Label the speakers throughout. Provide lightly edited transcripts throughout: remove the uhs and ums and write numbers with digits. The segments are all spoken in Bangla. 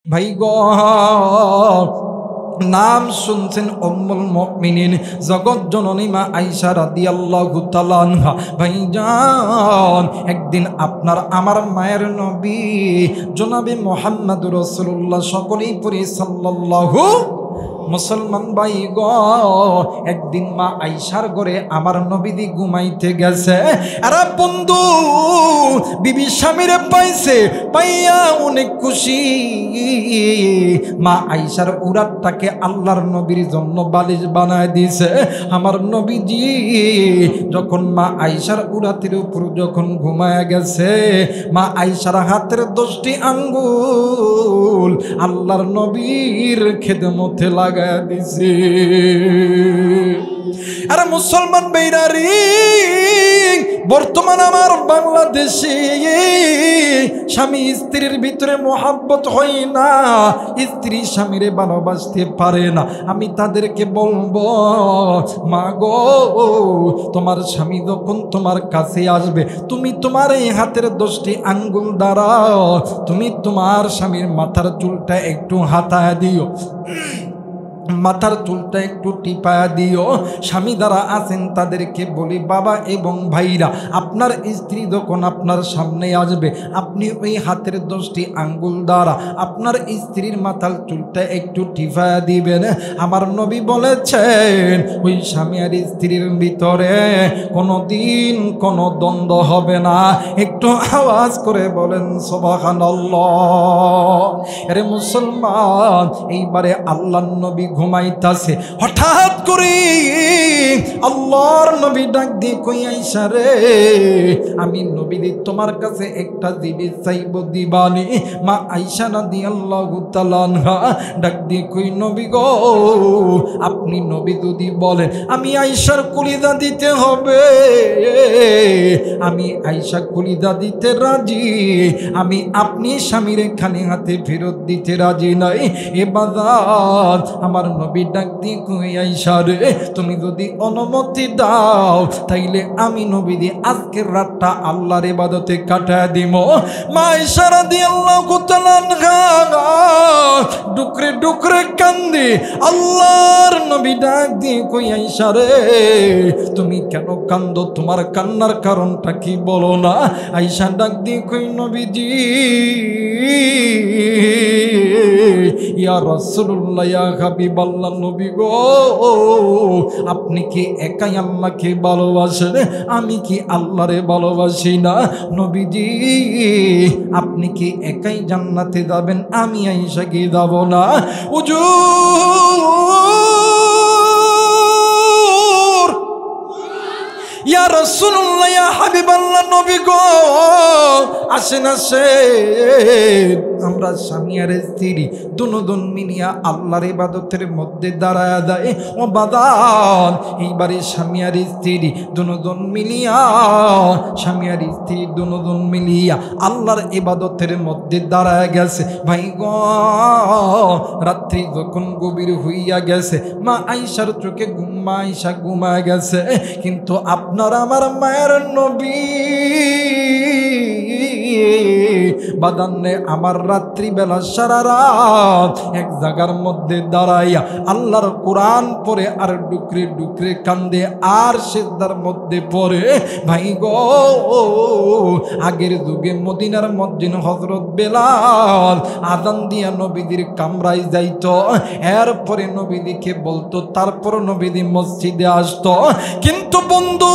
Speaker 1: ভাই গো, নাম শুনছেন উম্মুল মুমিনিন জগৎ জননী মা আয়েশা রাদিয়াল্লাহু তাআলা আনহা। ভাইজান, একদিন আপনার আমার মায়ের নবী জনাবে মুহাম্মদুর রাসূলুল্লাহ, সকলেই পড়ি সাল্লাল্লাহু, মুসলমান ভাই গো, একদিন মা আয়েশার ঘরে আমার নবীদি ঘুমাইতে গেছে। আরে বন্ধু, বিবি স্বামীরে পাইছে, পাইয়া অনেক খুশি। মা আয়েশার উরাতটাকে আল্লাহর নবীর জন্য বালিশ বানায় দিয়েছে। আমার নবীজি যখন মা আয়েশার উরাতের উপর যখন ঘুমায়া গেছে, মা আয়েশার হাতের 10টি আঙ্গুল আল্লাহর নবীর খেদমতে লাগায়া দিছে। আরে মুসলমান বেইরারি, বর্তমান আমার বাংলাদেশে স্বামী স্ত্রীর ভিতরে মোহাব্বত হয় না, স্ত্রী স্বামীরে ভালোবাসতে পারে না। আমি তাদেরকে বলবো, মা গো, তোমার স্বামী যখন তোমার কাছে আসবে, তুমি তোমার এই হাতের 10টি আঙ্গুল দ্বারা তুমি তোমার স্বামীর মাথার চুলটা একটু হাতায় দিও, মাথার চুলটা একটু টিপায়া দিও। স্বামী যারা আছেন তাদেরকে বলি, বাবা এবং ভাইরা, আপনার স্ত্রী যখন আপনার সামনে আসবে, আপনি ওই হাতের 10টি আঙ্গুল দ্বারা আপনার স্ত্রীর মাথার চুলটা একটু টিপায়া দিবেন। আমার নবী বলেছেন, ওই স্বামী আর স্ত্রীর ভিতরে কোনোদিন কোনো দ্বন্দ্ব হবে না। একটু আওয়াজ করে বলেন সুবহানাল্লাহ। আরে মুসলমান, এইবারে আল্লাহর নবী ঘুমাইতাছে, হঠাৎ করে আল্লাহর নবী ডাক দিয়ে কই, আয়েশা রে, আমি নবী তোমার কাছে একটা জিনিস চাইব, দিবানি? মা আয়েশা রাদিয়াল্লাহু তাআলা আনহা ডাক দিয়ে কই, নবী গো, আপনি নবী যদি বলেন আমি আয়েশার কলিজা দিতে হবে, আমি আয়েশা কলিজা দিতে রাজি, আমি আপনি স্বামীর খালি হাতে ফেরত দিতে রাজি নাই। এ বাজার আমার নবী ডাক দিয়ে কই, আয়েশা রে, তুমি যদি অনুমতি দাও তাইলে আমি নবী দিয়ে আজকের রাতটা আল্লাহর ইবাদতে কাটায় দিব। মা আয়েশা রাদিয়াল্লাহু তাআলা আনহা ডুকরে ডুকরে কান্দে। আল্লাহর নবী ডাক দিয়ে কই, আয়েশা রে, তুমি কেন কান্দো? তোমার কান্নার কারণটা কি বলো না? আয়েশা ডাক দিয়ে কই, নবীজি, ইয়া রাসূলুল্লাহ, ইয়া হাবিবাল্লাহ, নবী গো, আপনি কি একাই আল্লাহকে ভালোবাসেন? আমি কি আল্লাহরে ভালোবাসি না? নবীজি, আপনি কি একাই জান্নাতে যাবেন? আমি আয়েশা কি যাব না? হুজুর, ইয়া রাসূলুল্লাহ, ইয়া হাবিবাল্লাহ, নবী গো, আসেন আসেন, আমরা স্বামী আর স্ত্রী দুজন মিলিয়া আল্লাহর ইবাদতের মধ্যে দাঁড়ায়া যায়। ও বাদান, এইবারে স্বামী আর স্ত্রী দুজন মিলিয়া, স্বামী আর স্ত্রী দুজন মিলিয়া আল্লাহর ইবাদতের মধ্যে দাঁড়ায়া গেছে। ভাই গো, রাত্রি যখন গভীর হইয়া গেছে, মা আয়েশার চোখে ঘুম, মা আয়েশা ঘুমায় গেছে, কিন্তু আপনার আমার মায়ের নবী বাদান্নে আমার রাত্রিবেলা সারা রাত এক জায়গার মধ্যে দাঁড়াইয়া আল্লাহর কোরআন পড়ে আর ডুকরে ডুকরে কান্দে আর সিজদার মধ্যে পড়ে। ভাই গো, আগের যুগে মদিনার মুয়াজ্জিন হযরত বেলাল আযান দিয়া নবীদের কামরায় যাইতো, এরপরে নবীদিকে বলতো, তারপর নবীদি মসজিদে আসতো। কিন্তু বন্ধু,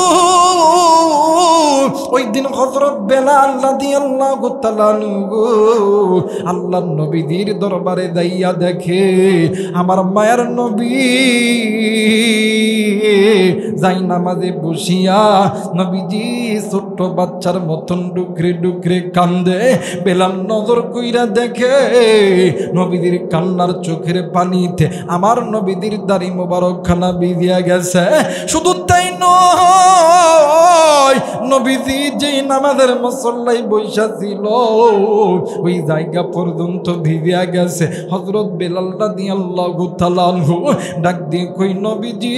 Speaker 1: ওই দিন হযরত বেলাল রাদিয়াল্লাহু তাআলা আল্লাহর নবীদের দরবারে যাইয়া দেখে আমার মায়ের নবী যাই নামাজে বসিয়া নবীজি ছোট্ট বাচ্চার মতন ডুকরে ডুকরে কান্দে। বেলাল নজর কইরা দেখে নবীদের কান্নার চোখের পানিতে আমার নবীদের দাড়ি মোবারক খানা ভিজিয়া গেছে। শুধু তাই নয়, কয় নবীজি যেই নামাজের মুসল্লাই বৈশা ছিল ওই জায়গা পর্যন্ত ভিজিয়া গেছে। হযরত বেলাল রাদিয়াল্লাহু তাআলা আনহু ডাক দিয়ে কই নবীজি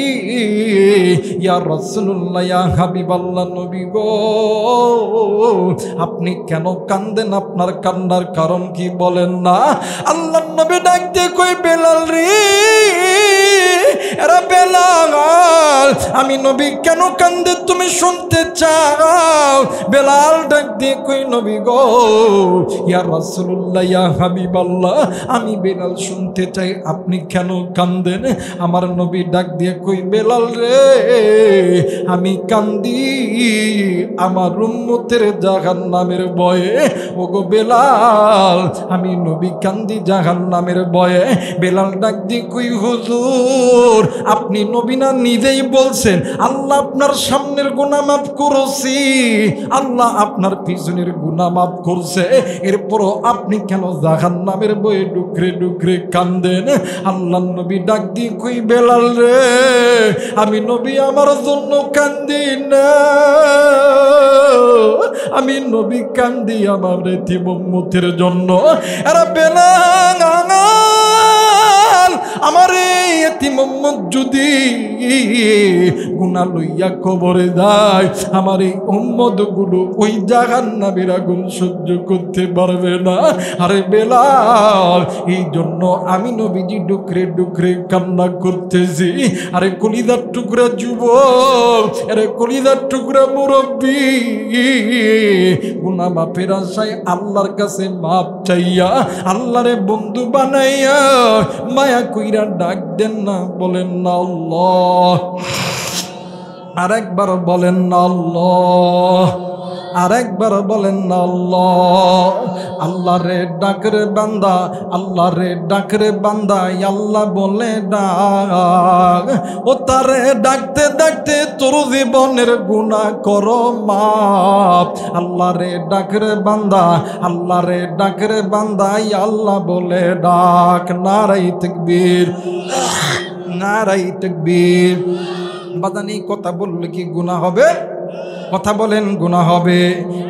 Speaker 1: ইয়া রাসূলুল্লাহ ইয়া হাবিবাল্লাহ, নবী গো আপনি কেন কান্দেন? আপনার কান্নার কারণ কি বলেন না? আল্লাহর নবী ডাক দিয়ে কই বেলাল রে, এরা বেলাল, আমি নবী কেন কান্দে তুমি শুনতে চাও? বেলাল ডাক দিয়ে কই নবী গো ইয়া রাসূলুল্লাহ ইয়া হাবিবাল্লাহ, আমি বেলাল শুনতে চাই আপনি কেন কান্দেন? আমার নবী ডাক দিয়ে কই বেলাল রে, আমি কান্দি আমার উম্মতের জাহান্নামের ভয়ে। ওগো বেলাল, আমি নবী কান্দি জাহান্নামের ভয়ে। বেলাল ডাক দিয়ে কই হুজুর আপনি নবী না নিজেই বলছেন আল্লাহ আপনার সামনের গুনাহ মাফ করছি, আল্লাহ আপনার পিছনের গুনাহ মাফ করছে, এরপরও আপনি কেন জাহান্নামের ভয়ে ডুকরে ডুকরে কান্দেন? আল্লাহ নবী ডাক দিয়ে কই বেলাল রে, আমি নবী আমার জন্য কান্দি না, আমি নবী কান্দি আমার এতিম উম্মতের জন্য। এরা বেলাল, আমার এতিম উম্মত যদি গুনাহ লইয়া কবরে যায়, আমার এই উম্মত গুলো ওই জাহান্নামের আগুন সহ্য করতে পারবে না। আরে বেলাল, এই জন্য আমি নবীজি ডুকরে ডুকরে কান্না করতেছি। আরে কলিজার টুকরা যুবক, আরে কলিজার টুকরা মুরব্বী, গুনাহ মাফের আশায় আল্লাহর কাছে মাপ চাইয়া আল্লাহরে বন্ধু বানাইয়া মায়া কইরা ডাক দেন না, বলেন না আল্লাহ। আরেকবার বলেন না আল্লাহ, আরেকবার বলেন না আল্লাহ। আল্লাহ রে ডাক রে বান্দা, আল্লাহ রে ডাক রে বান্দা, আল্লাহ বলে ডাক। ও তারে ডাকতে ডাকতে তোর জীবনের গুনাহ করো মাপ। আল্লাহ রে ডাক রে বান্দা, আল্লাহ রে ডাক রে বান্দা, আল্লাহ বলে ডাক। নারায়ে তাকবীর, নারায়ে তাকবীর। বাদানি কথা বললে কি গুনাহ হবে? কথা বলেন গুনাহ হবে?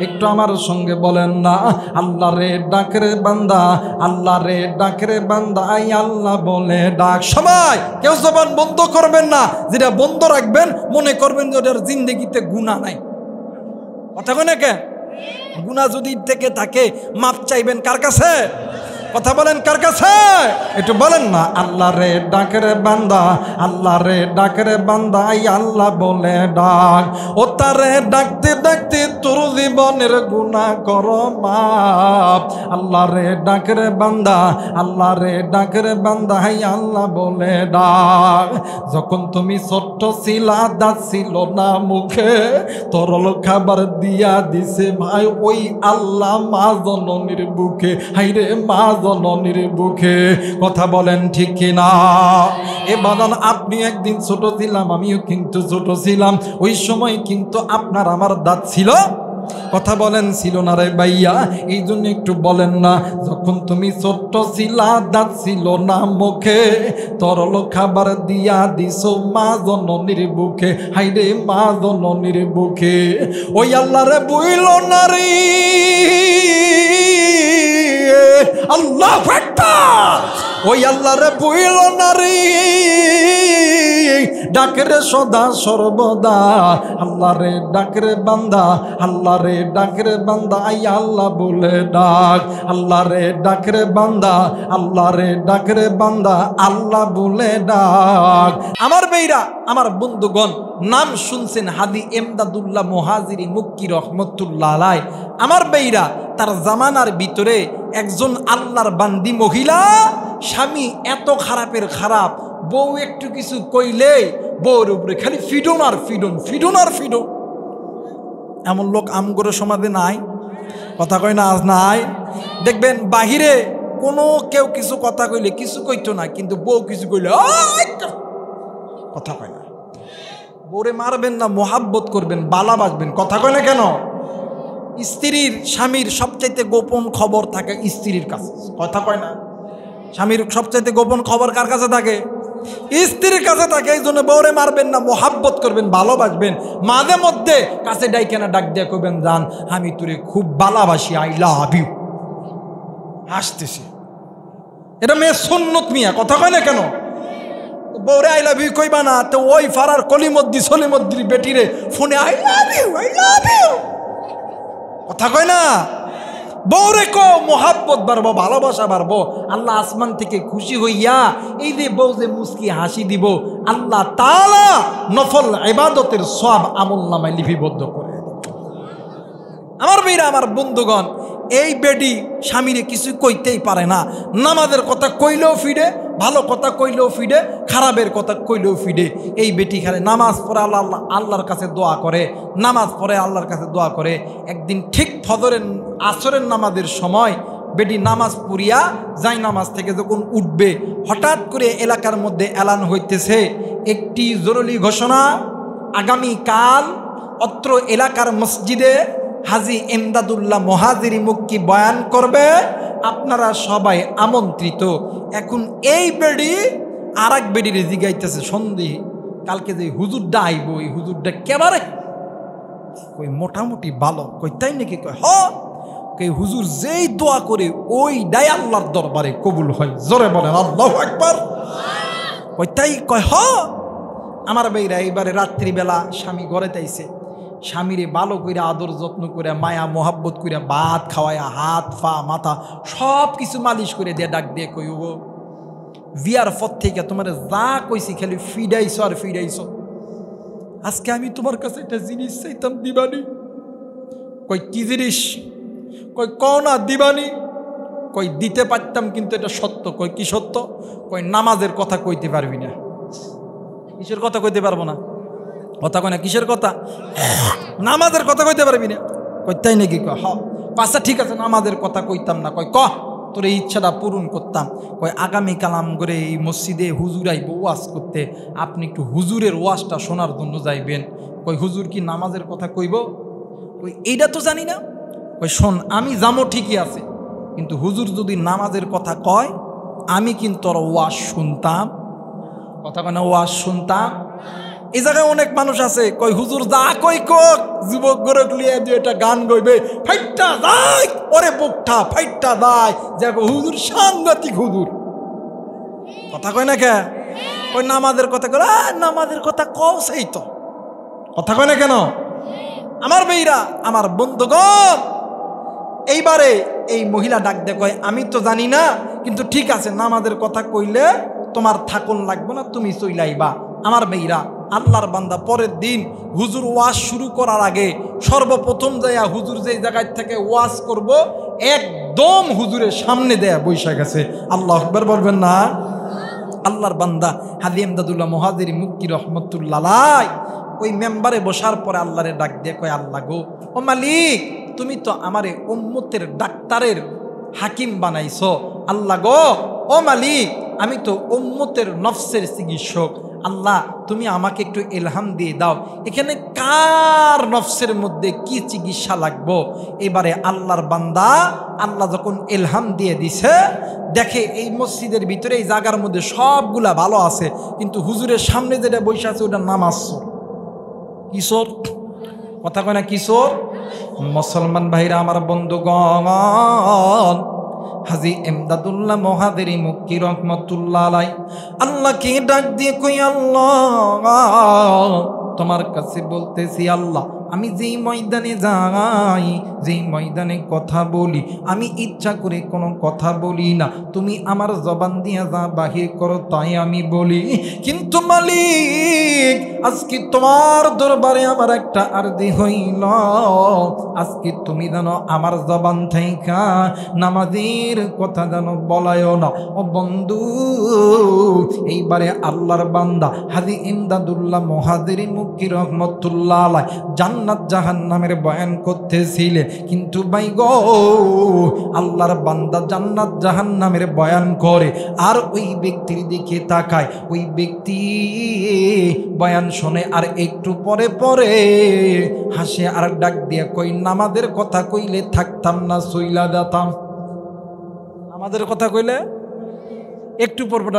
Speaker 1: একটু আমার সঙ্গে বলেন না, আল্লাহ রে ডাক রে বান্দা, আল্লাহ রে ডাক রে বান্দা, আল্লাহ বলে ডাক। সবাই কেউ জবান বন্ধ করবেন না, যেটা বন্ধ রাখবেন মনে করবেন যে ওটার জিন্দেগিতে গুনাহ নাই। কথা কয় না কে? গুনাহ যদি থেকে থাকে মাপ চাইবেন কার কাছে? কথা বলেন কার কাছে? একটু বলেন না। আল্লাহ রে ডাক রে বান্দা, আল্লাহ রে ডাক রে বান্দা, আল্লাহ বলে ডাক। ও তারে ডাকতে ডাকতে তোর জীবনের গুনাহ করো মাপ। আল্লাহ রে ডাক রে বান্দা, আল্লাহ রে ডাক রে বান্দা, আল্লাহ বলে ডাক। যখন তুমি ছোট্ট ছিলা, দাঁত ছিল না মুখে, তরল খাবার দিয়া দিছে ভাই ওই আল্লাহ মা জননীর বুকে। হাইরে মা জননীর বুকে। কথা বলেন ঠিক কিনা? এ বাদান, আপনি একদিন ছোট ছিলাম, আমিও কিন্তু ছোট ছিলাম। ওই সময় কিন্তু আপনার আমার দাঁত ছিল। কথা বলেন ছিল না রে ভাইয়া? এই জন্য একটু বলেন না, যখন তুমি ছোট্ট ছিলা, দাঁত ছিল না মুখে, তরল খাবার দিয়া দিছো মা জননীর বুকে। হাইরে মা জননীর বুকে। ওই আল্লাহ রে বইল না রে, আল্লাহ আকবার। ওই আল্লাহ রে বইল না রে, ডাকরে সদা সর্বদা। আল্লাহ রে ডাকরে বান্দা, আল্লাহ রে ডাকরে বান্দা, আল্লাহ বলে ডাক। আল্লাহ রে ডাকরে বান্দা, আল্লাহ রে ডাকরে বান্দা, আল্লাহ বলে ডাক। আমার বেইরা, আমার বন্ধুগণ, নাম শুনছেন হাদি এমদাদুল্লাহ মুহাজিরি মুক্কি রহমতুল্লাহ আলাইহ। আমার বেইরা, তার জামানার ভিতরে একজন আল্লাহর বান্দি মহিলা, স্বামী এত খারাপের খারাপ, বউ একটু কিছু কইলে বউর উপরে খালি ফিডন আর ফিডন, ফিডন আর ফিডন। এমন লোক আমগরে সমাজে নাই? কথা কয় না? আজ নাই? দেখবেন বাহিরে কোনো কেউ কিছু কথা কইলে কিছু কইতো না, কিন্তু বউ কিছু কইলে কথা কয় না। বউরে মারবেন না, মোহাব্বত করবেন, বালাবাসবেন। কথা কয় না কেন? স্ত্রীর, স্বামীর সবচাইতে গোপন খবর থাকে স্ত্রীর কাছে। কথা কয় না? স্বামীর সবচাইতে গোপন খবর কার কাছে থাকে? স্ত্রীর কাছে থাকে, এই জন্য বউরে মারবেন না, মোহাব্বত করবেন, ভালোবাসবেন। মাঝে মধ্যে কাছে ডাইকেনা ডাক দিয়ে কইবেন, জান আমি তোরে খুব ভালোবাসি, আই লাভ ইউ। হাসতেছি, এটা মেয়ে সুন্নত মিয়া, কথা কয় না কেন? বউরে আই লাভ ইউ কইবা না তো ওই ফারার কলিমদ্দি সলিমদ্দির বেটিরে ফোনে I love you, I love you, কথা কয় না? বউরে কো মোহাব্বত বাড়বো, ভালোবাসা বাড়বো। আল্লাহ আসমান থেকে খুশি হইয়া এই যে বউ যে মুস্কি হাসি দিব, আল্লাহ তাআলা নফল ইবাদতের সওয়াব আমলনামায় লিপিবদ্ধ করে। আমার ভাইরা, আমার বন্ধুগণ, এই বেডি স্বামীরে কিছু কইতেই পারে না। নামাজের কথা কইলেও ফিরে, ভালো কথা কইলেও ফিরে, খারাপের কথা কইলেও ফিরে। এই বেটি খালে নামাজ পড়ে আল্লাহর কাছে দোয়া করে, নামাজ পড়ে আল্লাহর কাছে দোয়া করে। একদিন ঠিক ফজরের আসরের নামাজের সময় বেটি নামাজ পড়িয়া যাই নামাজ থেকে যখন উঠবে, হঠাৎ করে এলাকার মধ্যে এলান হইতেছে একটি জরুরি ঘোষণা, আগামীকাল অত্র এলাকার মসজিদে হাজী এমদাদুল্লাহ মুহাজিরি মুক্কি বয়ান করবে, আপনারা সবাই আমন্ত্রিত। এখন এই বেডি আর এক বেডির জিগাইতেছে সন্দেহ, কালকে যে হুজুরটা আইব এই হুজুরটা কেবারে? কই মোটামুটি ভালো। কই তাই নাকি? কয় হ। কই হুজুর যেই দোয়া করে ওই ডাই আল্লাহর দরবারে কবুল হয়। জোরে বলেন আল্লাহু আকবার। কই তাই? কয় হ। আমার ভাইরা, এইবারে রাত্রিবেলা স্বামী ঘরে তাইছে, স্বামীরে ভালো করে আদর যত্ন করে মায়া মোহাব্বত করে ভাত খাওয়ায়া হাত পা মাথা সব কিছু মালিশ করে দিয়ে ডাক দিয়ে কই, ও বিয়ার পর থেকে তোমার যা কইছি খালি ফিডাইছো আর ফিডাইছো, আজকে আমি তোমার কাছে একটা জিনিস চাইতাম, দিবানি? কই কি জিনিস? কই ক না দিবানি? কই দিতে পারতাম কিন্তু এটা সত্য। কই কি সত্য? কই নামাজের কথা কইতে পারবি না। কিসের কথা কইতে পারবো না? কথা কয় না, কিসের কথা? নামাজের কথা কইতে পারবি না। কই তাই নাকি? হ। আচ্ছা ঠিক আছে, নামাজের কথা কইতাম না। কয় ক, তোর এই ইচ্ছাটা পূরণ করতাম। কয় আগামীকাল আম করে এই মসজিদে হুজুর আইব ওয়াজ করতে, আপনি একটু হুজুরের ওয়াজটা শোনার জন্য যাইবেন। কই হুজুর কি নামাজের কথা কইব? কই এইটা তো জানি না। কই শোন, আমি যাবো ঠিকই আছে, কিন্তু হুজুর যদি নামাজের কথা কয় আমি কিন্তু ওর ওয়াজ শুনতাম। কথা কয় না, ওয়াজ শুনতাম। এই জায়গায় অনেক মানুষ আছে কই হুজুর যা কই কক, যুবক গোরক লিয়ে দিয়ে একটা গান গইবে, ফাইটটা যায় ওরে বুকটা ফাইটটা যায়, দেখো হুজুর সাংঘাতিক হুজুর। কথা কয় না কে? কই নামাজের কথা কয়, নামাজের কথা কও সেই তো। কথা কয় না কেন? আমার ভাইরা, আমার বন্ধুগণ, এইবারে এই মহিলা ডাক দে কয়, আমি তো জানি না, কিন্তু ঠিক আছে নামাজের কথা কইলে তোমার থাকুন লাগবে না, তুমি চইলাইবা। আমার ভাইরা, আল্লাহর বান্দা পরের দিন হুজুর ওয়াজ শুরু করার আগে সর্বপ্রথম যাইয়া হুজুর যেই জায়গায় থেকে ওয়াজ করব একদম হুজুরের সামনে দেয়া বৈশা গেছে। আল্লাহু আকবার বলবেন না? আল্লাহর বান্দা হাজী এমদাদুল্লাহ মুহাজিরি মুক্কি রহমতুল্লাহ আলাইহি ওই মেম্বারে বসার পরে আল্লাহরে ডাক দিয়ে কয়, আল্লাহ গো, ও মালিক, তুমি তো আমারে উম্মতের ডাক্তারের হাকিম বানাইছো। আল্লাহ গো, ও মালিক, আমি তো উম্মতের নফসের চিকিৎসক। আল্লাহ তুমি আমাকে একটু ইলহাম দিয়ে দাও, এখানে কার নফসের মধ্যে কি চিকিৎসা লাগবো। এবারে আল্লাহর বান্দা আল্লাহ যখন ইলহাম দিয়ে দিছে, দেখে এই মসজিদের ভিতরে এই জায়গার মধ্যে সবগুলা ভালো আছে, কিন্তু হুজুরের সামনে যেটা বসে আছে ওটার নাম আসছো কিশোর। কথা কয় না, কিশোর। মুসলমান ভাইরা, আমার বন্ধুগণ, হাজী এমদাদুল্লাহ মুহাজিরি মুক্কি রহমতুল্লাহ আলাইহি আল্লাহকে ডাক দিয়ে কই, আল্লাহ তোমার কাছে বলতেছি, আল্লাহ আমি যেই ময়দানে যাই, যেই ময়দানে কথা বলি, আমি ইচ্ছা করে কোনো কথা বলি না, তুমি আমার জবান দিয়ে যা বাহির করো তাই আমি বলি। কিন্তু মালিক, আজকে তোমার দরবারে আমার একটা আরজি হইল, আজকে তুমি জানো আমার জবান থেকে নামাজের কথা জানো বলায়ও না। ও বন্ধু, এইবারে আল্লাহর বান্দা হাজী ইমদাদুল্লাহ মুহাজিরি মুক্কি রহমতুল্লাহ আলাইহি জান্নাত জাহান্নামের বয়ান করতেছিলে, কিন্তু ভাই গো, আল্লাহর বান্দা জান্নাত জাহান্নামের বয়ান করে আর ওই ব্যক্তির দিকে তাকায়, ওই ব্যক্তি বয়ান শোনে আর একটু পরে পরে হাসে আর ডাক দিয়ে কই, নামাজের কথা কইলে থাকতাম না, চইলা যেতাম। আমাদের কথা কইলে একটু পর পর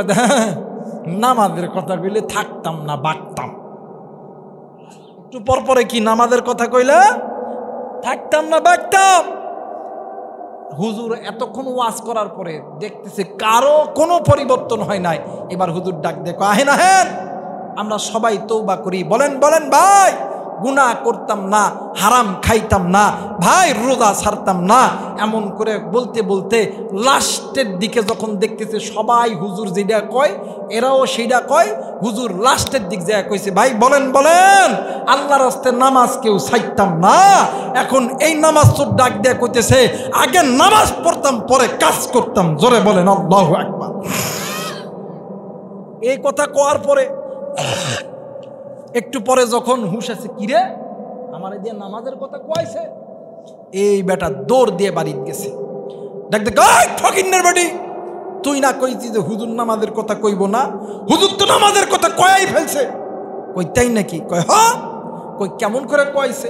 Speaker 1: নামাজের কথা কইলে থাকতাম না, বাগতাম। একটু পর পরে কি নামাজের কথা কইলে থাকতাম না, বাগতাম। হুজুর এতক্ষণ ওয়াজ করার পরে দেখতেছে কারো কোনো পরিবর্তন হয় নাই। এবার হুজুর ডাক দেখো, আহেন আহেন, আমরা সবাই তওবা করি। বলেন বলেন ভাই, গুনাহ করতাম না, হারাম খাইতাম না ভাই, রোজা ছাড়তাম না। এমন করে বলতে বলতে লাস্টের দিকে যখন দেখতেছে সবাই হুজুর যেটা কয় এরাও সেইটা কয়, হুজুর লাস্টের দিক যায় কইছে, ভাই বলেন বলেন, আল্লাহর রাস্তায় নামাজ কেউ ছাড়তাম না, এখন এই নামাজ তো ডাক দেয়া কইতেছে আগে নামাজ পড়তাম পরে কাজ করতাম। জোরে বলেন আল্লাহু আকবার। এই কথা কওয়ার পরে একটু পরে যখন হুশ আছে, কিরে আমার এই যে নামাজের কথা কইছে, এই বেটা দৌড় দিয়ে বাড়িতে গেছে। দেখ দেখ ফকিন্নের বাড়ি, তুই না কইছি যে হুজুর নামাজের কথা কইব না, হুজুর তো নামাজের কথা কয়াই ফেলছে। কই তাই নাকি? কয় হ্যাঁ। কই কেমন করে কইছে?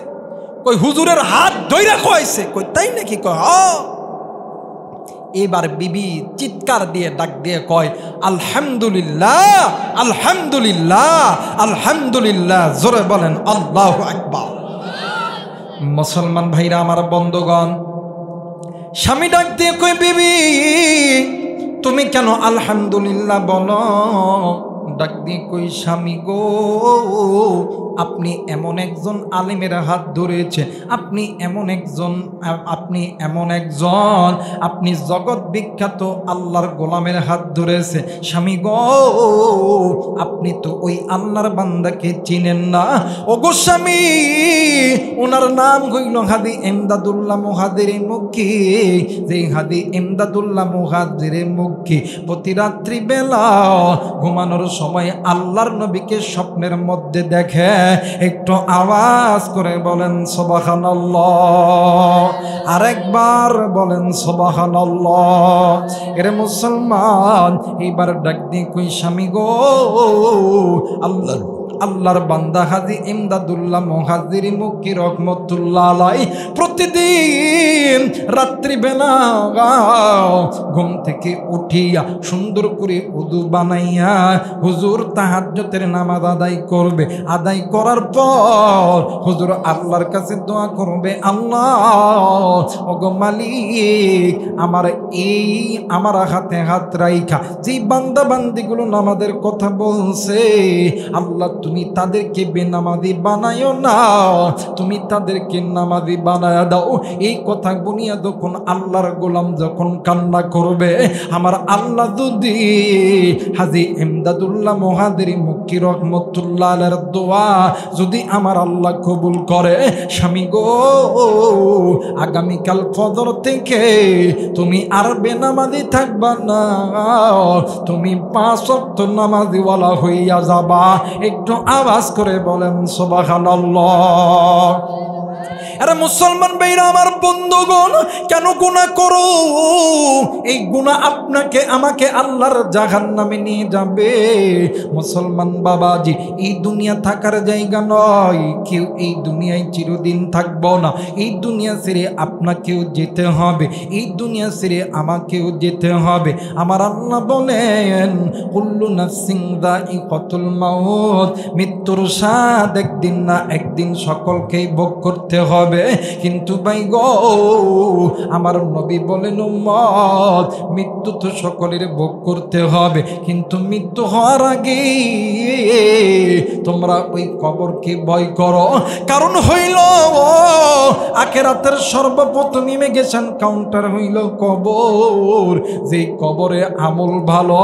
Speaker 1: কই হুজুরের হাত ধইরা কইছে। কই তাই নাকি? কয় হ্যাঁ। এবার বিবি চিৎকার দিয়ে ডাক দিয়ে কয়, আলহামদুলিল্লাহ আলহামদুলিল্লাহ আলহামদুলিল্লাহ। জোরে বলেন আল্লাহু আকবার। মুসলমান ভাইরা আমার, বন্ধুগণ, স্বামী ডাক দিয়ে কই, বিবি তুমি কেন আলহামদুলিল্লাহ বলো? ডাক দিয়ে কই, স্বামী গো, আপনি এমন একজন আলেমের হাত ধরেছে, আপনি এমন একজন আপনি জগৎ বিখ্যাত আল্লাহর গোলামের হাত ধরেছে। স্বামী গো, আপনি তো ওই আল্লাহর বান্দাকে চিনেন না। ও গো স্বামী, ওনার নাম হইল হাদি এমদাদুল্লাহ মুহাজির মক্কি। যে হাদি এমদাদুল্লাহ মুহাজির মক্কি প্রতি রাত্রি বেলা ঘুমানোর সময় আল্লাহর নবীকে স্বপ্নের মধ্যে দেখে। একটু আওয়াজ করে বলেন সুবহানাল্লাহ, আরেকবার বলেন সুবহানাল্লাহ। এরে মুসলমান, এইবার ডাক দিয়ে কই, স্বামী গো, আল্লাহর বান্দা হাজী ইমদাদুল্লাহ মুহাজির মক্কি রহমতুল্লাহ আলাইহি প্রতিদিন রাত্রিবেলা ঘুম থেকে উঠিয়া সুন্দর করে উযু বানাইয়া হুজুর তাহাজ্জুদের নামাজ আদায় করবে। আদায় করার পর হুজুর আল্লাহর কাছে দোয়া করবে, আল্লাহ ওগো মালিক, আমার হাতে হাত রাইখা যে বান্দা বান্দিগুলো নামাজের কথা বলছে, আল্লাহ তুমি তাদেরকে বেনামাজি বানায়ো না, তুমি তাদেরকে নামাজি বানায়া দাও। এই কথা বুনিয়া যখন আল্লাহর গোলাম যখন কান্না করবে, আমার আল্লাহ যদি হাজী ইমদাদুল্লাহ মুহাজির মক্কি রহমতুল্লাহ আলাইহির দোয়া যদি আমার আল্লাহ কবুল করে, স্বামী গো, আগামীকাল ফজর থেকে তুমি আর বেনামাজি থাকবা না, তুমি 5 ওয়াক্ত নামাজিওয়ালা হইয়া যাবা। একটু আওয়াজ করে বলেন সুবহানাল্লাহ। আরে মুসলমান ভাইরা আমার, বন্ধুগণ, কেন গুনাহ করো? এই গুনাহ আপনাকে আমাকে আল্লাহর জাহান্নামে নিয়ে যাবে। মুসলমান বাবাজি, এই দুনিয়া থাকার জায়গা নয়, কেউ এই দুনিয়ায় চিরদিন থাকবো না। এই দুনিয়া ছেড়ে আপনাকেও যেতে হবে, এই দুনিয়া ছেড়ে আমাকেও যেতে হবে। আমার আল্লাহ বলেন, কুল্লু নাফসিন যায়িকাতুল মাউত, মৃত্যুর স্বাদ একদিন না একদিন সকলকেই ভোগ করতে হবে। কিন্তু ভাই গো, আমার নবী বলেন, উম্মত, মৃত্যু তো সকলের ভোগ করতে হবে, কিন্তু মৃত্যু হওয়ার আগে তোমরা ওই কবরকে ভয় করো। কারণ হইল আখিরাতের সর্বপ্রথম ইমিগ্রেশন কাউন্টার হইল কবর। যেই কবরে আমল ভালো,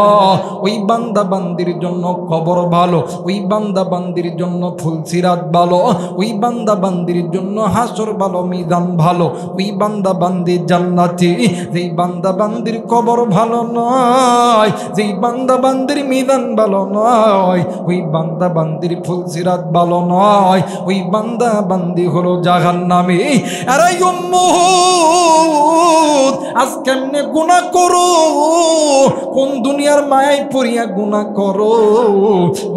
Speaker 1: ওই বান্দা বান্দির জন্য কবর ভালো, ওই বান্দা বান্দির জন্য ফুলসিরাত ভালো, ওই বান্দা বান্দির জন্য হাসর ভালো, মিজান ভালো, ওই বান্দা বান্দির জান্নাতি। যেই বান্দা বান্দির কবর ভালো নয়, যেই বান্দা বান্দির মিজান ভালো নয়, ওই বান্দা বান্দির ফুলসিরাত ভালো নয়, ওই বান্দা বান্দি হলো জাহান্নামী। আরে উম্মত, আজ কেমনে গুনাহ করো? কোন দুনিয়ার মায়ায় পড়িয়া গুনাহ করো?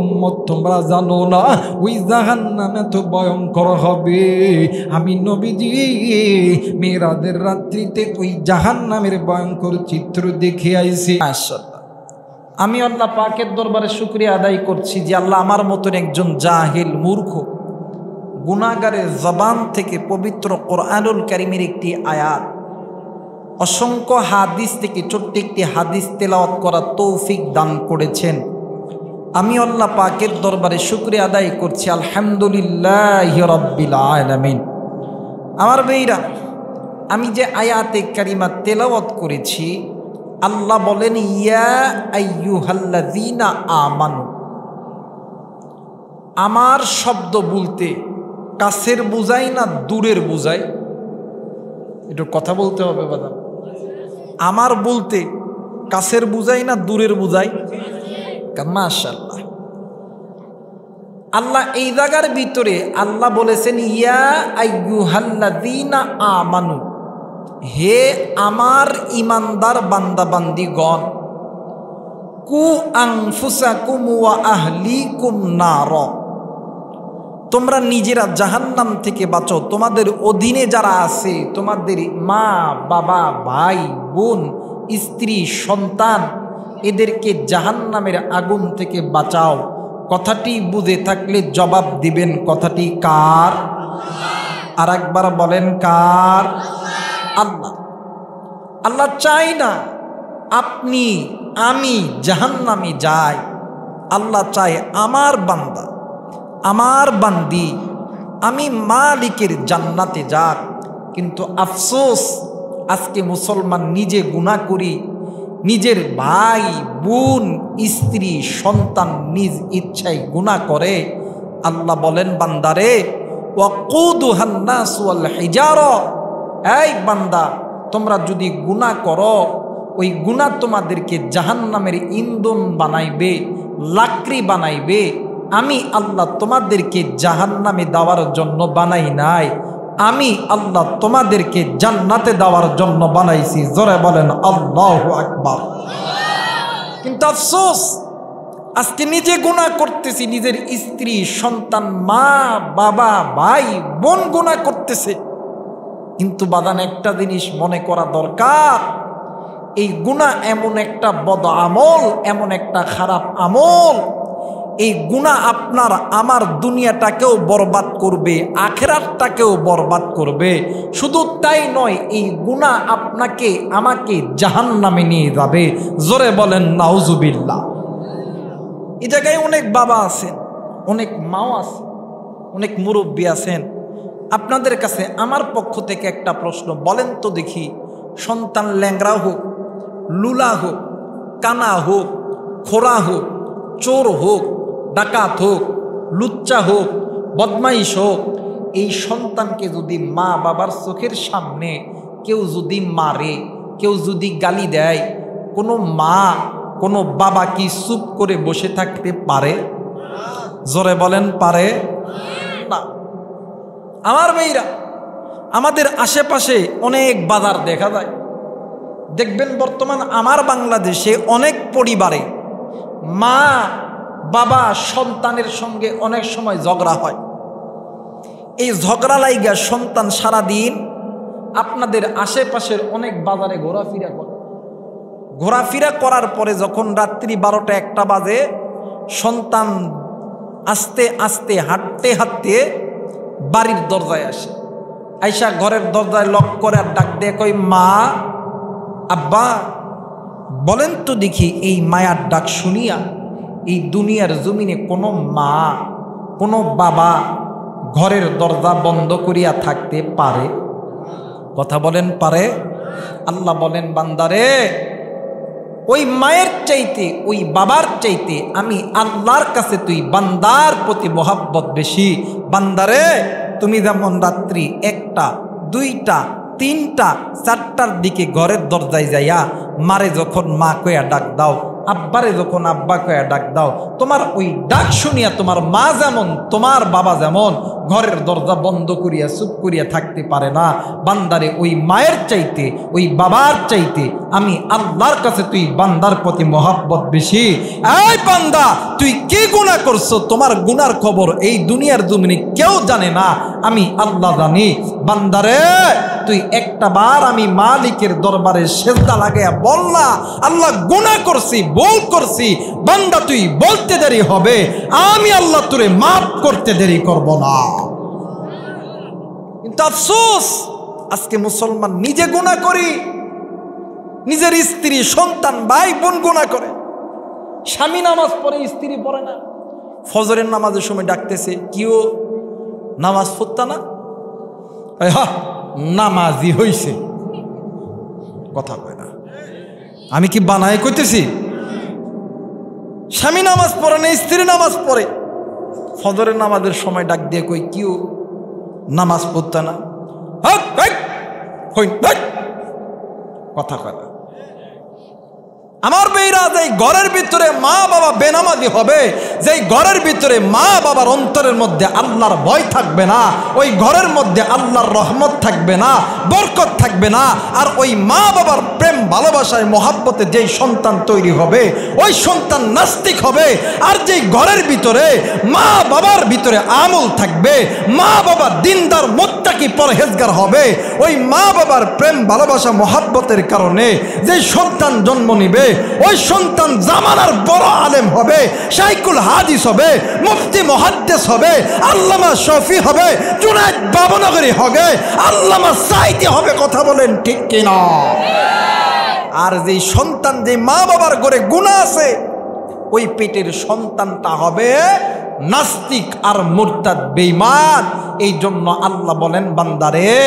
Speaker 1: উম্মত, তোমরা জানো না ওই জাহান্নামে তো ভয়ঙ্কর হবে। আমি নবীজি মেরাজের রাত্রিতে ওই জাহান্নামের ভয়ঙ্কর চিত্র দেখে আইছি। মাশাআল্লাহ, আমি আল্লাহ পাকের দরবারে শুকরিয়া আদায় করছি যে আল্লাহ আমার মতন একজন জাহিল মূর্খ গুনাহগারের জবান থেকে পবিত্র কোরআনুল কারীমের একটি আয়াত, অসংখ্য হাদিস থেকে ছোট্ট একটি হাদিস তেলাওয়াত করার তৌফিক দান করেছেন। আমি আল্লাহ পাকের দরবারে শুকরিয়া আদায় করছি, আলহামদুলিল্লাহি রাব্বিল আলামিন। আমার ভাইরা, আমি যে আয়াতে কারিমা তেলাওয়াত করেছি, আল্লাহ বলেন ইয়া আইয়ুহাল্লাযীনা আমানু। আমার শব্দ বলতে কাছের বুঝাই না দূরের বুঝাই? একটু কথা বলতে হবে বাবা। আমার বলতে কাছের বুঝাই না দূরের বুঝাই? মাশাআল্লাহ। আল্লাহ এই জায়গার ভিতরে আল্লাহ বলেছেন ইয়া আইয়ুহাল্লাযীনা আমানু, হে আমার ইমানদার বান্দা বান্দিগণ, কু আনফুসাকুম ওয়া আহলিকুম নার, তোমরা নিজেরা জাহান্নাম থেকে বাঁচো, তোমাদের অধীনে যারা আছে, তোমাদের মা বাবা ভাই বোন স্ত্রী সন্তান, এদেরকে জাহান্নামের আগুন থেকে বাঁচাও। কথাটি বুঝে থাকলে জবাব দিবেন, কথাটি কার? আর একবার বলেন কার? আল্লাহ। আল্লাহ চাই না আপনি আমি জাহান্নামে যাই, আল্লাহ চায় আমার বান্দা আমার বান্দি আমি মালিকের জান্নাতে যাক। কিন্তু আফসোস, আজকে মুসলমান নিজে গুনাহ করি, নিজের ভাই বোন স্ত্রী সন্তান নিজ ইচ্ছায় গুনাহ করে। আল্লাহ বলেন বান্দারে ওয়াকুদুহান নাস ওয়াল হিজারা, এই বান্দা তোমরা যদি গুনাহ করো, ওই গুনাহ তোমাদেরকে জাহান্নামের ইন্ধন বানাইবে, লাকড়ি বানাইবে। আমি আল্লাহ তোমাদেরকে জাহান্নামে দেওয়ার জন্য বানাই নাই, আমি আল্লাহ তোমাদেরকে জান্নাতে দেওয়ার জন্য বানাইছি। জোরে বলেন আল্লাহু আকবার। কিন্তু আফসোস, আজকে নিজে গুনাহ করতেছি, নিজের স্ত্রী সন্তান মা বাবা ভাই বোন গুনাহ করতেছে। কিন্তু বাদান একটা জিনিস মনে করা দরকার, এই গুনাহ এমন একটা বদ আমল, এমন একটা খারাপ আমল, এই গুনাহ আপনার আমার দুনিয়াটাকেও বরবাদ করবে, আখিরাতটাকেও বরবাদ করবে। শুধু তাই নয়, এই গুনাহ আপনাকে আমাকে জাহান্নামে নিয়ে যাবে। জোরে বলেন নাউজুবিল্লাহ। এই জায়গায় অনেক বাবা আছেন, অনেক মাও আছেন, অনেক মুরব্বী আছেন। আপনাদের কাছে আমার পক্ষ থেকে একটা প্রশ্ন, বলেন তো দেখি, সন্তান ল্যাংড়া হোক, লুলা হোক, কানা হোক, খোরা হোক, চোর হোক, ডাকাত হোক, লুচ্চা হোক, বদমাইশ হোক, এই সন্তানকে যদি মা বাবার চোখের সামনে কেউ যদি মারে, কেউ যদি গালি দেয়, কোনো মা কোনো বাবা কি চুপ করে বসে থাকতে পারে? জোরে বলেন পারে না। আমার মেয়েরা, আমাদের আশেপাশে অনেক বাজার দেখা যায়, দেখবেন বর্তমান আমার বাংলাদেশে অনেক পরিবারে মা বাবা সন্তানের সঙ্গে অনেক সময় ঝগড়া হয়। এই ঝগড়া লাইগা সন্তান সারাদিন আপনাদের আশেপাশের অনেক বাজারে ঘোরাফেরা করে। ঘোরাফেরা করার পরে যখন রাত্রি 12টা-1টা বাজে, সন্তান আস্তে আস্তে হাঁটতে হাঁটতে বাড়ির দরজায় আসে। আইসা ঘরের দরজায় লক করে আর ডাক দিয়ে কই, মা আব্বা। বলেন তো দেখি, এই মায়ার ডাক শুনিয়া এই দুনিয়ার জমিনে কোনো মা কোনো বাবা ঘরের দরজা বন্ধ করিয়া থাকতে পারে? কথা বলেন পারে? আল্লাহ বলেন বান্দারে, ওই মায়ের চাইতে ওই বাবার চাইতে আমি আল্লাহর কাছে তুই বান্দার প্রতি মহব্বত বেশি। বান্দারে, তুমি যেমন রাত্রি 1টা 2টা 3টা 4টার দিকে ঘরের দরজায় যাইয়া মারে যখন মা কয়া ডাক দাও, আব্বারে যখন আব্বা কয়া ডাক দাও, তোমার ওই ডাক শুনিয়া তোমার মা যেমন তোমার বাবা যেমন ঘরের দরজা বন্ধ করিয়া চুপ করিয়া থাকতে পারে না, বান্দারে ওই মায়ের চাইতে ওই বাবার চাইতে আমি আল্লাহর কাছে তুই বান্দার প্রতি মহব্বত বেশি। এই বান্দা, তুই কি গুনাহ করছো, তোমার গুনার খবর এই দুনিয়ার জমিনে কেউ জানে না, আমি আল্লাহ জানি। বান্দারে, তুই একটা বার আমি মালিকের দরবারে সেজদা লাগাইয়া বল না, আল্লাহ গুনাহ করছি, ভুল করছি, বান্দা তুই বলতে দেরি হবে, আমি আল্লাহ তোরে মাফ করতে দেরি করব না। কিন্তু আফসোস, আজকে মুসলমান নিজে গুনাহ করি, নিজের স্ত্রী, সন্তান, ভাই বোন গুনাহ করে। স্বামী নামাজ পড়ে, স্ত্রী পড়ে না। ফজরের নামাজের সময় ডাকতেছে, কিও নামাজ পড়তা না? নামাজি হইছে, কথা কয় না। আমি কি বানায় কইতেছি? স্বামী নামাজ পড়ে না, স্ত্রী নামাজ পড়ে। ফজরের নামাজের সময় ডাক দিয়ে কই, কিও নামাজ পড়তা না? কথা কয় না। আমার বেইরা, যেই ঘরের ভিতরে মা বাবা বেনামাজি হবে, যেই ঘরের ভিতরে মা বাবার অন্তরের মধ্যে আল্লাহর ভয় থাকবে না, ওই ঘরের মধ্যে আল্লাহর রহমত থাকবে না, বরকত থাকবে না। আর ওই মা বাবার প্রেম ভালোবাসায় মহাব্বতে যেই সন্তান তৈরি হবে, ওই সন্তান নাস্তিক হবে। আর যেই ঘরের ভিতরে মা বাবার ভিতরে আমল থাকবে, মা বাবা দিনদার মুত্তাকি পরহেজগার হবে, ওই মা বাবার প্রেম ভালোবাসা মহাব্বতের কারণে যেই সন্তান জন্ম নিবে, ওই সন্তান জামানার বড় আলেম হবে, শাইখুল হাদিস হবে, মুফতি মুহাদ্দিস হবে, আল্লামা শফি হবে, জুনায়েদ বাবনগরী হবে, আল্লামা সাইদি হবে। কথা বলেন ঠিক কিনা? আর যেই সন্তান, যে মা বাবার ঘরে গুনাহ আছে, ওই পেটের সন্তানটা হবে নাস্তিক আর মুরতাদ, বেঈমান। এই জন্য আল্লাহ বলেন, বান্দারে,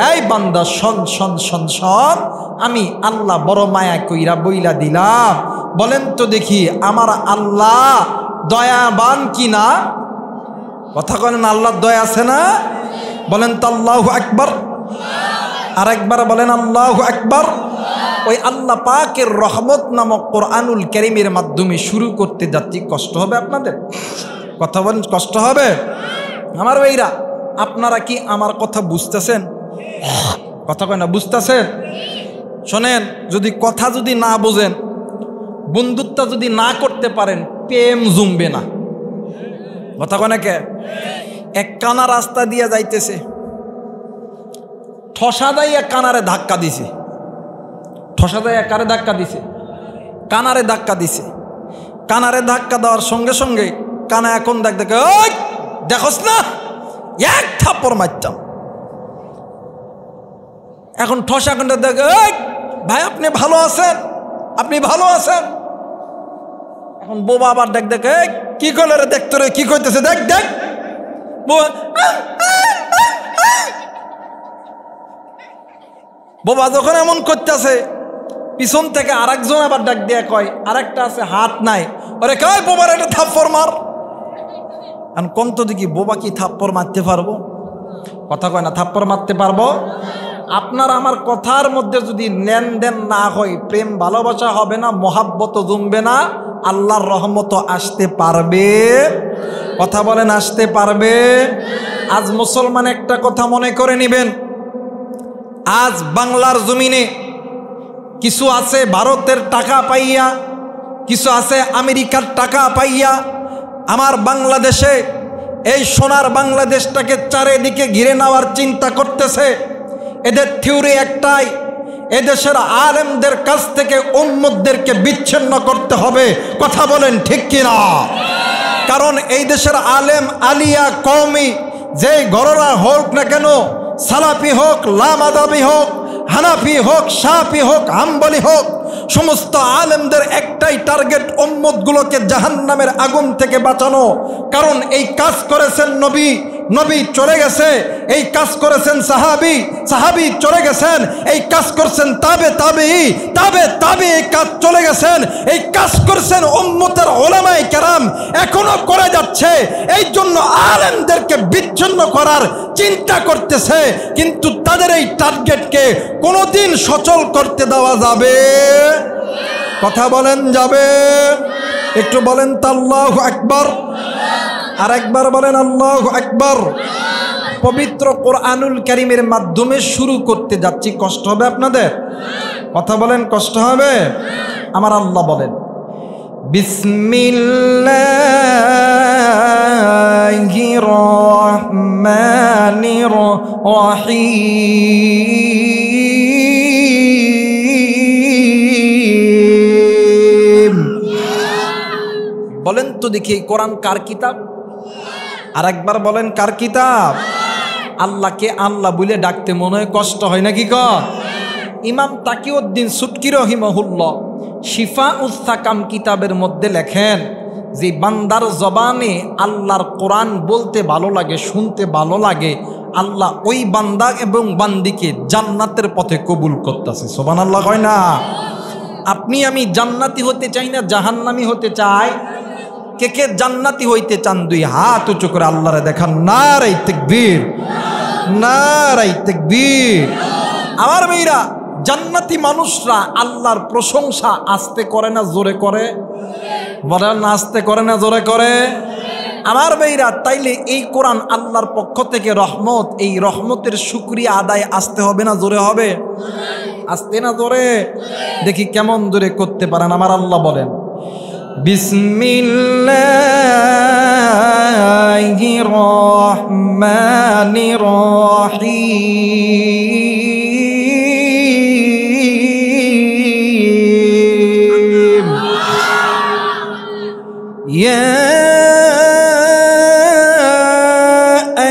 Speaker 1: এই বান্দা শোন শোন শোন শোন, আমি আল্লাহ বড় মায়া কইরা বইলা দিলাম। বলেন তো দেখি, আমার আল্লাহ দয়াবান কি না? কথা বলেন, আল্লাহর দয়া আছে না? বলেন তো আল্লাহু আকবার। আর একবার বলেন আল্লাহু আকবার। ওই আল্লাহ পাকের রহমত নামক কোরআনুল কারীমের মাধ্যমে শুরু করতে যাচ্ছি। কষ্ট হবে আপনাদের? কথা বলেন, কষ্ট হবে? আমার ভাইরা, আপনারা কি আমার কথা বুঝতেছেন? কথা কয় না, বুঝতেছেন? শোনেন, যদি কথা যদি না বোঝেন, বন্ধুত্ব যদি না করতে পারেন, প্রেম জমবে না। কথা কয় না কে? এক কানা রাস্তা দিয়ে যাইতেছে, ঠসা দাইয়া কানারে ধাক্কা দিছে। ঠসা দাইয়া কারে ধাক্কা দিছে? কানারে ধাক্কা দিছে। কানারে ধাক্কা দেওয়ার সঙ্গে সঙ্গে কানা এখন দেখে, ওই দেখোস না, এক থাপ্পড় মারতাম। এখন ঠসা কোনটা দেখে, ওই ভাই আপনি ভালো আছেন, আপনি ভালো আছেন। এখন বোবা আবার দেখে, কি করলে রে, দেখতে রে, কি করতেছে, দেখ দেখ। বোবা যখন এমন করতেছে, পিছন থেকে আরেকজন আবার ডাক দিয়ে কয়, আরেকটা আছে হাত নাই, ওরে কয় বোবার একটা থাপ্পড় মার। এখন কোন তো দেখি, বোবা কি থাপ্পড় মারতে পারবো? কথা কয় না, থাপ্পড় মারতে পারবো? আপনার আমার কথার মধ্যে যদি লেনদেন না হয়, প্রেম ভালোবাসা হবে না, মহাব্বত জমবে না, আল্লাহর রহমত আসতে পারবে? কথা বলেন, আসতে পারবে? আজ মুসলমান একটা কথা মনে করে নিবেন, আজ বাংলার জমিনে কিছু আছে ভারতের টাকা পাইয়া, কিছু আছে আমেরিকার টাকা পাইয়া আমার বাংলাদেশে, এই সোনার বাংলাদেশটাকে চারিদিকে ঘিরে নেওয়ার চিন্তা করতেছে। এদের থিওরি একটাই, এদেশের আলেমদের কাছ থেকে উম্মতদেরকে বিচ্ছিন্ন করতে হবে। কথা বলেন ঠিক কিনা? কারণ এই দেশের আলেম আলিয়া কওমি যেই ঘররা হোক না কেন, সালাফি হোক, লামাদাবি হোক, হানাফি হোক, শাফি হোক, হাম্বলি হোক, সমস্ত আলেমদের একটাই টার্গেট, উম্মতগুলোকে জাহান্নামের আগুন থেকে বাঁচানো। কারণ এই কাজ করেছেন নবী, নবী চলে গেছে। এই কাজ করেছেন সাহাবী, সাহাবী চলে গেছেন। এই কাজ করছেন তাবে তাবেঈ, তাবে তাবেঈ, এই কাজ চলে গেছেন। এই কাজ করছেন উম্মতের উলামায়ে কেরাম, এখনো করে যাচ্ছে। এই জন্য আলেমদেরকে বিচ্ছিন্ন করার চিন্তা করতেছে, কিন্তু তাদের এই টার্গেটকে কোনোদিন সচল করতে দেওয়া যাবে? কথা বলেন, যাবে? একটু বলেন তো আল্লাহু আকবার। আর একবার বলেন আল্লাহু আকবার। পবিত্র কোরআনুল কারীমের মাধ্যমে শুরু করতে যাচ্ছি। কষ্ট হবে আপনাদের? কথা বলেন, কষ্ট হবে? আমার আল্লাহ বলেন, বিসমিল্লাহ বিসমিল্লাহির রহমানির রহিম। বলেন তো দেখি এই কোরআন কার কিতাব? আর একবার বলেন কার কিতাব? আল্লাহকে আল্লাহ বলে ডাকতে মনে হয় কষ্ট হয় নাকি? ইমাম তাকিউদ্দিন সুটকি রহিমাহুল্লাহ শিফা উস-সাকাম কিতাবের মধ্যে লেখেন যে বান্দার জবানে আল্লাহর কোরআন বলতে ভালো লাগে, শুনতে ভালো লাগে, আল্লাহ ওই বান্দা এবং বান্দিকে জান্নাতের পথে কবুল করতেছে। সুবহানাল্লাহ কয় না? আপনি আমি জান্নাতি হতে চাই না জাহান্নামী হতে চাই? কে কে জান্নাতি হইতে চান? দুই হাত উঁচু করে আল্লাহরে দেখান। নারে তাকবীর, নারে তাকবীর। আমার মেয়েরা, জান্নাতি মানুষরা আল্লাহর প্রশংসা আস্তে করে না জোরে করে? বলেন আস্তে করে না জোরে করে? আমার মেয়েরা, তাইলে এই কোরআন আল্লাহর পক্ষ থেকে রহমত, এই রহমতের শুকরিয়া আদায় আস্তে হবে না জোরে হবে? আস্তে না জোরে? দেখি কেমন জোরে করতে পারেন। আমার আল্লাহ বলেন বিসমিল্লাহির রহমানির রহিম। ইয়া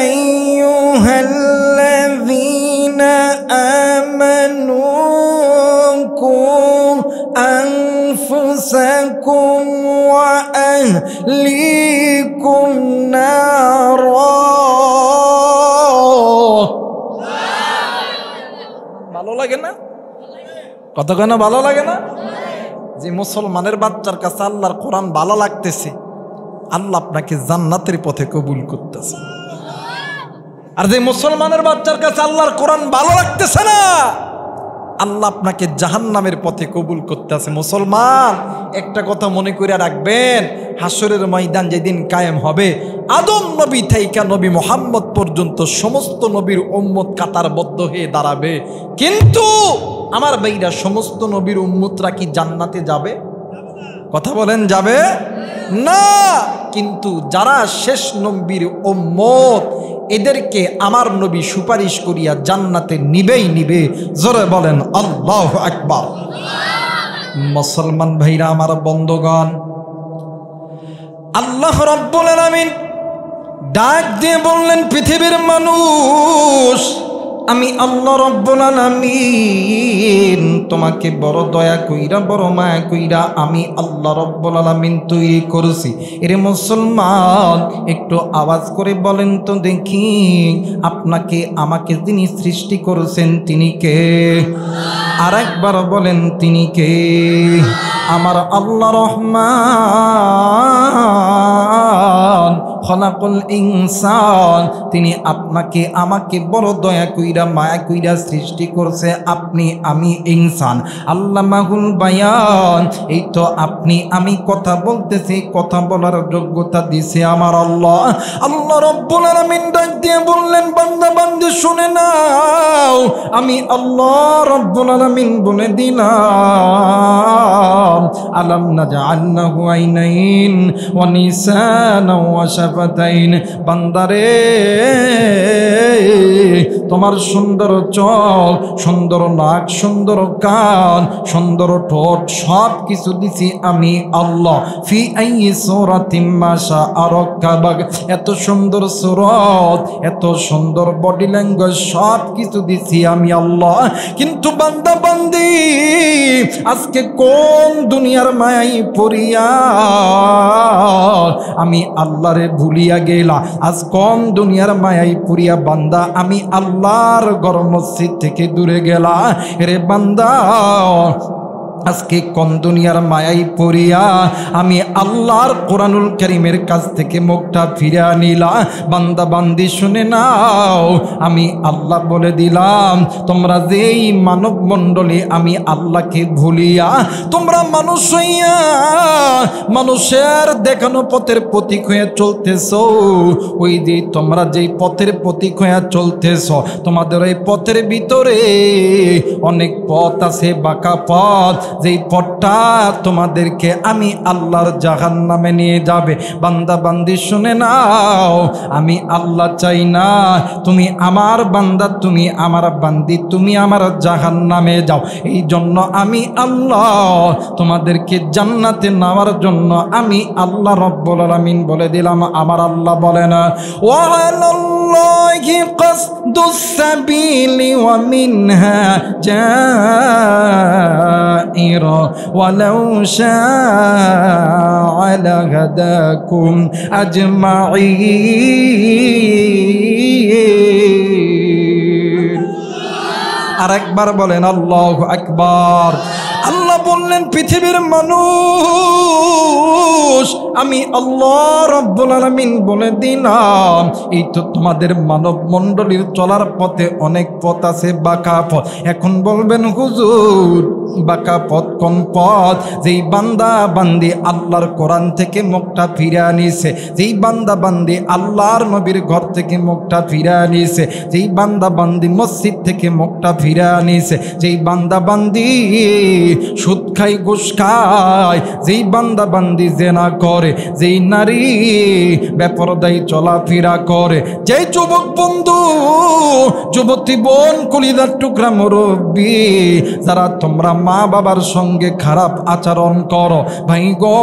Speaker 1: আইয়ুহাল্লাযীনা আমানু কু আনফুসাকুম ওয়া আহলিকুম নারা। ভালো লাগে না? কত কেন ভালো লাগে না? যে মুসলমানের বাচ্চার কাছে আল্লাহর কোরআন ভালো লাগতেছে, আল্লাহ আপনাকে জান্নাতের পথে কবুল করতেছে। আর যে মুসলমানের বাচ্চার কাছে আল্লাহর কোরআন ভালো লাগতেছে না, আল্লাহ আপনাকে জাহান্নামের পথে কবুল করতেছে। মুসলমান, একটা কথা মনে করে রাখবেন, হাসরের ময়দান যেদিন কায়েম হবে, আদম নবী থেকে নবী মুহাম্মদ পর্যন্ত সমস্ত নবীর উম্মত কাতারবদ্ধ হয়ে দাঁড়াবে। কিন্তু আমার ভাইরা, সমস্ত নবীর উম্মতরা কি জান্নাতে যাবে? কথা বলেন, যাবে না। কিন্তু যারা শেষ নবীর উম্মত, এদেরকে আমার নবী সুপারিশ করিয়া জান্নাতে নিবেই নিবে। জোরে বলেন আল্লাহু আকবার। মুসলমান ভাইরা আমার, বন্ধুগণ, আল্লাহ রাব্বুল আলামিন ডাক দিয়ে বললেন, পৃথিবীর মানুষ, আমি আল্লাহ রাব্বুল আলামিন তোমাকে বড় দয়া কইরা, বড় মায়া কইরা আমি আল্লাহ রাব্বুল আলামিন তৈরি করেছি। এরে মুসলমান, একটু আওয়াজ করে বলেন তো দেখি, আপনাকে আমাকে যিনি সৃষ্টি করেছেন তিনি কে? আর একবার বলেন, তিনি কে? আমার আল্লাহ রহমান খলাকুল ইনসান, তিনি আপনাকে আমাকে বড় দয়া কইরা মায়া কইরা সৃষ্টি করছে। আপনি আমি ইনসান, আল্লামাহুল বায়ান। এই তো আপনি আমি কথা বলতেছি, কথা বলার যোগ্যতা দিছে আমার আল্লাহ। আল্লাহ রাব্বুল আলামিন ডাক দিয়ে বললেন, বান্দা বান্দি শুনে নাও, আমি আল্লাহ রাব্বুল আলামিন বলে দিলাম, আলাম নাজআল লাহু আইনাইন ওয়া লিসানান ওয়া শাফাতাইন। বান্দারে, তোমার সুন্দর চোখ, সুন্দর নাক, সুন্দর কান, সুন্দর ঠোঁট, সব কিছু দিছি আমি আল্লাহ। ফি আইয়ি সূরাতিম মা শাআ রাক্কাবাক, এত সুন্দর সূরত, এত সুন্দর বডি ল্যাঙ্গুয়েজ, সব কিছু দিছি আমি আল্লাহ। কিন্তু বান্দা বান্দি, আজকে কোন দুনিয়ার মায়াই পড়িয়া আমি আল্লাহরে ভুলিয়া গেলা? আজ কোন দুনিয়ার মায়াই পড়িয়া বান্দা আমি আল্লাহর ঘর মসজিদ থেকে দূরে গেলা? রে বান্দা, আজকে কোন দুনিয়ার মায়াই পড়িয়া আমি আল্লাহর কোরআনুল কারীমের কাছ থেকে মুখটা ফিরে আনিলা? বান্দা বান্দি শুনে নাও, আমি আল্লাহ বলে দিলাম, তোমরা যেই মানব মণ্ডলী আমি আল্লাহকে ভুলিয়া তোমরা মানুষ হইয়া মানুষের দেখানো পথের প্রতীক হয়ে চলতেছ, ওই যে তোমরা যেই পথের প্রতীক হয়ে চলতেছ, তোমাদের এই পথের ভিতরে অনেক পথ আছে, বাঁকা পথ। যেই পথটা তোমাদেরকে আমি আল্লাহর জাহান্নামে নিয়ে যাবে। বান্দা বান্দি শুনে নাও, আমি আল্লাহ চাই না তুমি আমার বান্দা, তুমি আমার বান্দি, তুমি আমার জাহান্নামে যাও। এই জন্য আমি আল্লাহ তোমাদেরকে জান্নাতে নেওয়ার জন্য আমি আল্লাহ রব্বুল আলামিন বলে দিলাম। আমার আল্লাহ বলেন, ওয়া আলাল্লাহি কাসদুস সাবিলি ওয়া মিনহা জাইরা ওয়ালাউ শাআ লাহাদাকুম আজমাইন। আরেকবার বলেন আল্লাহু আকবার। আল্লাহ বললেন, পৃথিবীর মানুষ আমি আল্লাহ রব্বুল আলামিন বলে দিলাম, এই তো তোমাদের মানব মণ্ডলীর চলার পথে অনেক পথ আছে, বাঁকা পথ। এখন বলবেন হুজুর বাঁকা পথ কোন পথ? যেই বান্দা বান্দি আল্লাহর কোরআন থেকে মুখটা ফিরে আনিছে, যেই বান্দা বান্দি আল্লাহর নবীর ঘর থেকে মুখটা ফিরে আনিছে, যেই বান্দা বান্দি মসজিদ থেকে মুখটা ফিরে আনিছে, যেই বান্দা বান্দি সুদ খায় ঘুষ খায়, যেই বান্দা বান্দি জেনা করে, যেই নারী বেপরদাই চলাফেরা করে, যেই যুবক বন্ধু যুবতী বোন কলিজার টুকরা মুরব্বী যারা তোমরা মা বাবার সঙ্গে খারাপ আচরণ করো, ভাই গো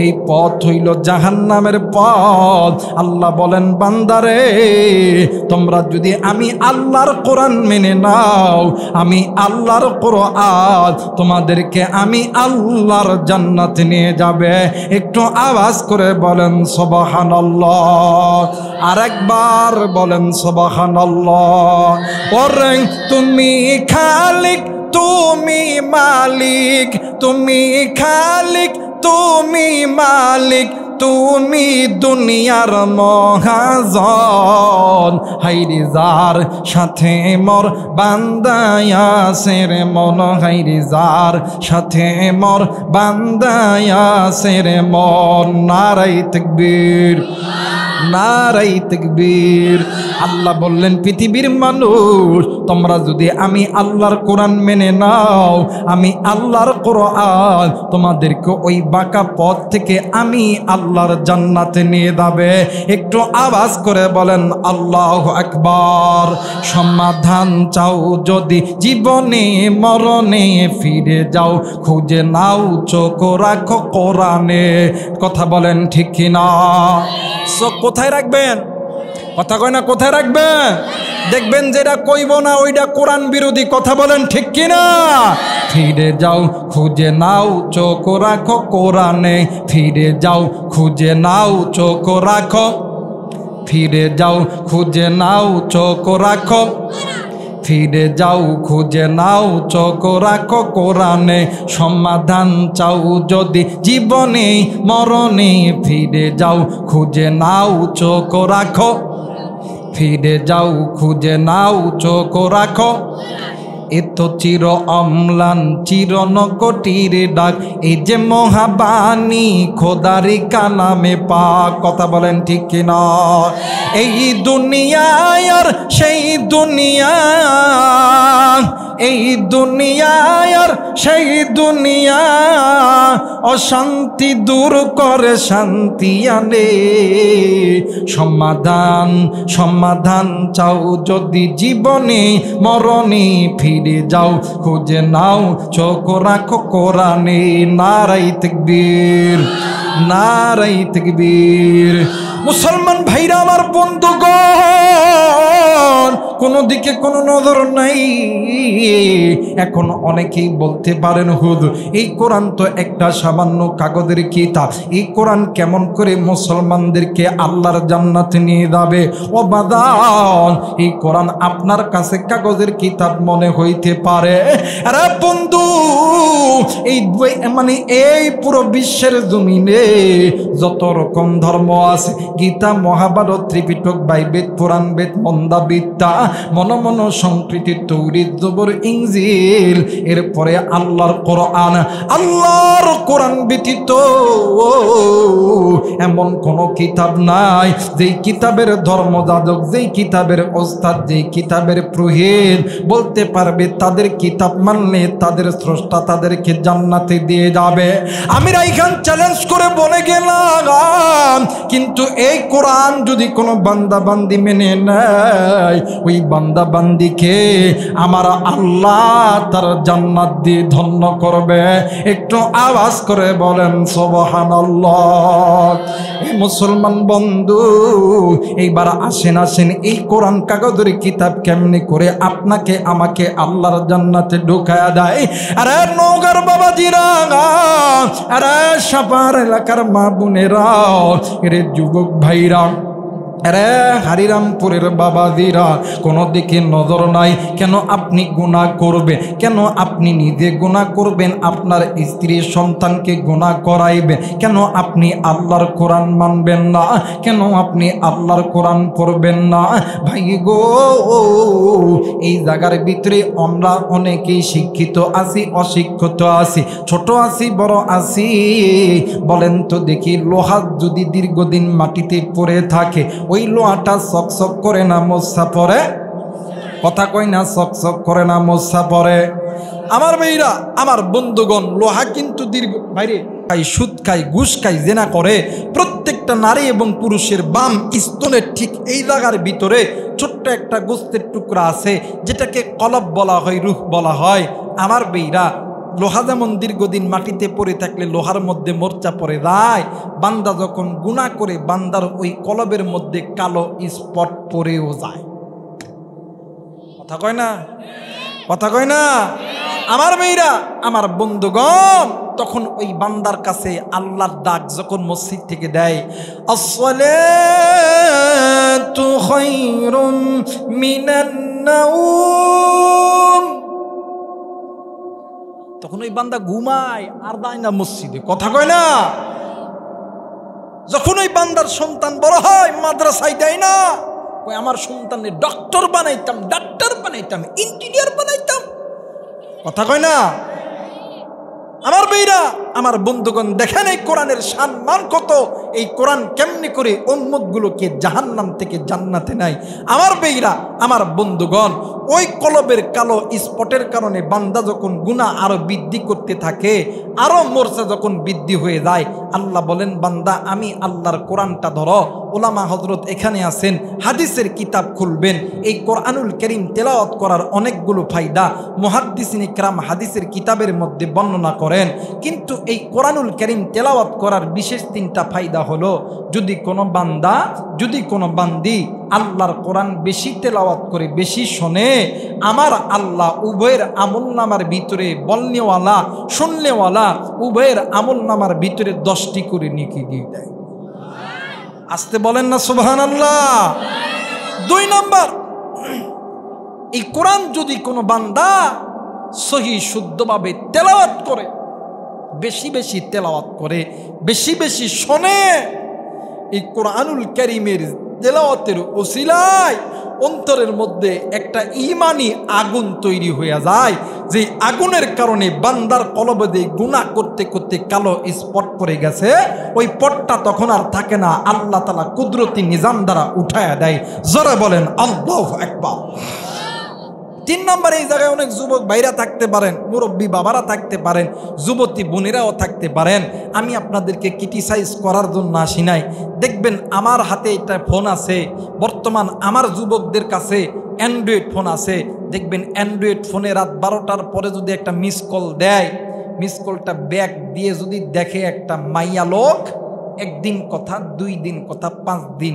Speaker 1: এই পথ হইল জাহান্নামের পথ। আল্লাহ বলেন, বান্দারে তোমরা যদি আমি আল্লাহর কোরআন মেনে নাও, আমি আল্লাহর কোরআন তোমাদেরকে আমি আল্লাহর জান্নাতে নিয়ে যাবে। একটু আওয়াজ করে বলেন সুবহানাল্লাহ। আরেকবার বলেন সুবহানাল্লাহ। ওরে তুমি খালিক, তুমি মালিক, তুমি খালিক, তুমি মালিক, তুমি দুনিয়ার মহাজন। হাইরে যার সাথে মোর বান্দায়া সের মন, হাইরে যার সাথে মোর বান্দায়া সের মন। নারায়ে তাকবীর, নারায়ে তাকবীর। আল্লাহ বললেন, পৃথিবীর মানুষ তোমরা যদি আমি আল্লাহর কোরআন মেনে নাও, আমি আল্লাহর কোরআন তোমাদেরকে ওই বাঁকা পথ থেকে আমি আল্লাহর জান্নাতে নিয়ে যাবে। একটু আওয়াজ করে বলেন আল্লাহু আকবার। সমাধান চাও যদি জীবনে মরণে, ফিরে যাও খুঁজে নাও চোখ রাখো কোরআনে। কথা বলেন ঠিক কিনা? চোখ কোথায় রাখবেন? কথা কয় না, কোথায় রাখবেন? দেখবেন যেটা কইব না ওইটা কোরআন বিরোধী। কথা বলেন ঠিক কিনা? ফিরে যাও খুঁজে নাও চোখ রাখো কোরআনে, ফিরে যাও খুঁজে নাও চোখ রাখো, ফিরে যাও খুঁজে নাও চোখ রাখো, ফিরে যাও খুঁজে নাও চোখ রাখো কোরআনে। সমাধান চাও যদি জীবনে মরণে, ফিরে যাও খুঁজে নাও চোখ রাখো, ফিরে যাও খুঁজে নাও চোখ রাখো। এত চির অম্লান চির নকটির ডাক, এই যে মহাবাণী খোদারি কালামে পাক। কথা বলেন ঠিক কিনা? এই দুনিয়ায় আর সেই দুনিয়া, এই দুনিয়ায় আর সেই দুনিয়া, অশান্তি দূর করে শান্তি আনে। সমাধান সমাধান চাও যদি জীবনে মরণে, ফিরে যাও খুঁজে নাও চোখ রাখো কোরআনে। নারায়ে তাকবীর, নারায়ে তাকবীর। মুসলমান ভাইরা আমার, বন্ধুগণ, কোনো দিকে কোনো নজর নাই। এখন অনেকেই বলতে পারেন, হুজুর এই কোরআন তো একটা সামান্য কাগজের কিতাব, এই কোরআন কেমন করে মুসলমানদেরকে আল্লাহর জান্নাতে নিয়ে যাবে? ও বাদান, এই কোরআন আপনার কাছে কাগজের কিতাব মনে হইতে পারে। আরে বন্ধু, এই মানে এই পুরো বিশ্বের জমিনে যত রকম ধর্ম আছে, গীতা, মহাভারত, ত্রিপিটক, বাইবেদ, পুরাণ বেদ, মন্দা বিদ্যা, মন মন সংকৃতি, তৌরিত, জবর, ইনজিল, এরপরে আল্লাহর কোরআন। আল্লাহর কোরআন ব্যতীত এমন কোন কিতাব নাই যেই কিতাবের ধর্মযাজক, যেই কিতাবের ওস্তাদ, যেই কিতাবের পুরোহিত বলতে পারবে তাদের কিতাব মানলে তাদের স্রষ্টা তাদেরকে জান্নাতে দিয়ে যাবে। আমি রাইখান চ্যালেঞ্জ করে বলে গেলাম, কিন্তু এই কোরআন যদি কোনো বান্দা বান্দি মেনে নেয়, ওই বান্দা বান্দিকে আমার আল্লাহ তার জান্নাত দিয়ে ধন্য করবে। একটু আওয়াজ করে বলেন সুবহানাল্লাহ। এই মুসলমান বন্ধু, এইবার আসেন এই কোরআন কাগজের কিতাব কেমনি করে আপনাকে আমাকে আল্লাহর জান্নাতে ঢুকায়া দেয়। আরে নওগাঁর বাবাজিরা, আরে সাপার এলাকার মা বোনেরা, এরে যুবক ভাইরা, আরে হরিরামপুরের বাবাজিরা, কোনো দিকে নজর নাই কেন? আপনি গুনাহ করবে কেন? আপনি নিজে গুনাহ করবেন, আপনার স্ত্রী সন্তানকে গুনাহ করাইবে কেন? আপনি আল্লাহর কোরআন মানবেন না কেন? আপনি আল্লাহর কোরআন পড়বেন না? ভাই গো, এই জায়গার ভিতরে আমরা অনেকেই শিক্ষিত আছি, অশিক্ষিত আছি, ছোট আছি, বড় আছি। বলেন তো দেখি, লোহা যদি দীর্ঘদিন মাটিতে পড়ে থাকে, ওই লোহাটা চকচক করে না মোছা পড়ে? কথা কই না, চকচক করে না মোছা পড়ে? আমার ভাইরা, আমার বন্ধুগণ, লোহা কিন্তু দীর্ঘ বাইরে খাই, সুদ খাই, ঘুষ খাই, জেনা করে। প্রত্যেকটা নারী এবং পুরুষের বাম স্তনের ঠিক এই জায়গার ভিতরে ছোট্ট একটা গোস্তের টুকরা আছে, যেটাকে কলব বলা হয়, রূহ বলা হয়। আমার ভাইরা, লোহা যেমন দীর্ঘদিন মাটিতে পড়ে থাকলে লোহার মধ্যে মোর্চা পড়ে যায়, বান্দা যখন গুনাহ করে বান্দার ওই কলবের মধ্যে কালো স্পট পড়েও যায়। কথা কয় না? কথা কয় না? আমার মেয়েরা, আমার বন্ধুগণ, তখন ওই বান্দার কাছে আল্লাহর ডাক যখন মসজিদ থেকে দেয়, আসসালাতু খায়রুম মিনান নাওম, তখন ওই বান্দা ঘুমায় আর দেয় না মসজিদে। কথা কয় না? যখন ওই বান্দার সন্তান বড় হয়, মাদ্রাসায় দেয় না, ওই আমার সন্তানের ডক্টর বানাইতাম, ডাক্তার বানাইতাম, ইঞ্জিনিয়ার বানাইতাম। কথা কয় না? আমার ভাইরা, আমার বন্ধুগণ, দেখেন এই কোরআনের সম্মান কত। এই কোরআন কেমনি করে উম্মতগুলোকে জাহান্নাম থেকে জান্নাতে নেয়। আমার ভাইরা, আমার বন্ধুগণ, ওই কলবের কালো স্পটের কারণে বান্দা যখন গুনাহ আরো বৃদ্ধি করতে থাকে, আরো মোরচা যখন বৃদ্ধি হয়ে যায়, আল্লাহ বলেন, বান্দা আমি আল্লাহর কোরআনটা ধরো। ওলামা হযরত এখানে আছেন, হাদিসের কিতাব খুলবেন। এই কোরআনুল কারীম তেলাওয়াত করার অনেকগুলো ফায়দা মুহাদ্দিসিন ইকরাম হাদিসের কিতাবের মধ্যে বর্ণনা করেন। কিন্তু এই কোরআনুল কারীম তেলাওয়াত করার বিশেষ 3টা ফায়দা হলো, যদি কোনো বান্দা, যদি কোনো বান্দি আল্লাহর কোরআন বেশি তেলাওয়াত করে, বেশি শোনে, আমার আল্লাহ উভয়ের আমলনামার ভিতরে, বলনেওয়ালা শুননেওয়ালা উভয়ের আমলনামার ভিতরে 10টি করে নেকি দিয়ে দেয়। আসতে বলেন না সুবহানাল্লাহ। 2 নম্বর, এই কোরআন যদি কোনো বান্দা সহি শুদ্ধভাবে তেলাওয়াত করে, বেশি বেশি তেলাওয়াত করে, বেশি বেশি শোনে, এই কোরআনুল কারীমের তেলাওয়াতের ওসিলায় অন্তরের মধ্যে একটা ঈমানি আগুন তৈরি হয়ে যায়, যে আগুনের কারণে বান্দার কলবে দিয়ে গুনাহ করতে করতে কালো স্পট পড়ে গেছে, ওই পটটা তখন আর থাকে না, আল্লাহ তাআলা কুদরতি নিজাম দ্বারা উঠায়া দেয়। জোরে বলেন আল্লাহু আকবার। 3 নম্বর, এই জায়গায় অনেক যুবক ভাইরা থাকতে পারেন, মুরব্বী বাবারা থাকতে পারেন, যুবতী বোনেরাও থাকতে পারেন। আমি আপনাদেরকে ক্রিটিসাইজ করার জন্য আসি নাই। দেখবেন আমার হাতে একটা ফোন আছে, বর্তমান আমার যুবকদের কাছে অ্যান্ড্রয়েড ফোন আছে। দেখবেন অ্যান্ড্রয়েড ফোনে রাত 12টার পরে যদি একটা মিস কল দেয়, মিস কলটা ব্যাক দিয়ে যদি দেখে একটা মাইয়া লোক, 1 দিন কথা, 2 দিন কথা, 5 দিন,